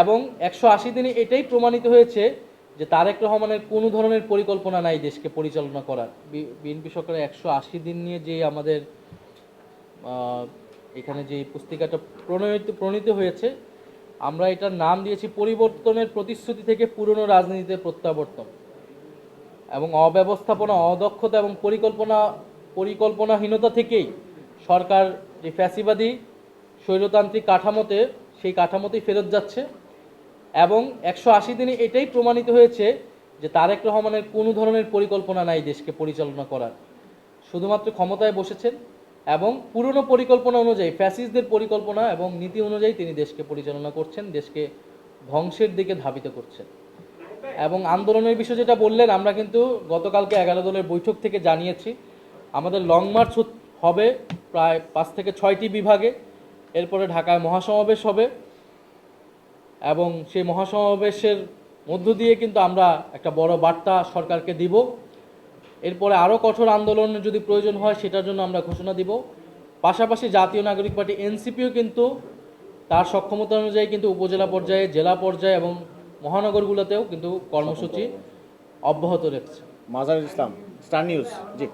এবং 180 দিনে এটাই প্রমাণিত হয়েছে যে তারেক রহমানের কোনো ধরনের পরিকল্পনা নাই দেশকে পরিচালনা করার। বিএনপি সরকারের 180 দিন নিয়ে যে আমাদের এখানে যে পুস্তিকাটা প্রণীত হয়েছে, আমরা এটার নাম দিয়েছি পরিবর্তনের প্রতিশ্রুতি থেকে পুরনো রাজনীতিতে প্রত্যাবর্তন। এবং অব্যবস্থাপনা, অদক্ষতা এবং পরিকল্পনাহীনতা থেকেই সরকার যে ফ্যাসিবাদী স্বৈরতান্ত্রিক কাঠামোতে, সেই কাঠামোতেই ফেরত যাচ্ছে। এবং 180 দিনে এটাই প্রমাণিত হয়েছে যে তারেক রহমানের কোনো ধরনের পরিকল্পনা নাই দেশকে পরিচালনা করার। শুধুমাত্র ক্ষমতায় বসেছেন এবং পুরনো পরিকল্পনা অনুযায়ী, ফ্যাসিস্টদের পরিকল্পনা এবং নীতি অনুযায়ী তিনি দেশকে পরিচালনা করছেন, দেশকে ধ্বংসের দিকে ধাবিত করছেন। এবং আন্দোলনের বিষয় যেটা বললেন, আমরা কিন্তু গতকালকে 11 দলের বৈঠক থেকে জানিয়েছি আমাদের লং মার্চ হবে প্রায় 5 থেকে 6টি বিভাগে। এরপরে ঢাকায় মহাসমাবেশ হবে এবং সেই মহাসমাবেশের মধ্য দিয়ে কিন্তু আমরা একটা বড় বার্তা সরকারকে দিব। এরপরে আরও কঠোর আন্দোলন যদি প্রয়োজন হয় সেটার জন্য আমরা ঘোষণা দিব। পাশাপাশি জাতীয় নাগরিক পার্টি এনসিপিও কিন্তু তার সক্ষমতা অনুযায়ী কিন্তু উপজেলা পর্যায়ে, জেলা পর্যায়ে এবং মহানগরগুলোতেও কিন্তু কর্মসূচি অব্যাহত রেখেছে। মাজারুল ইসলাম, স্টার নিউজ। জি।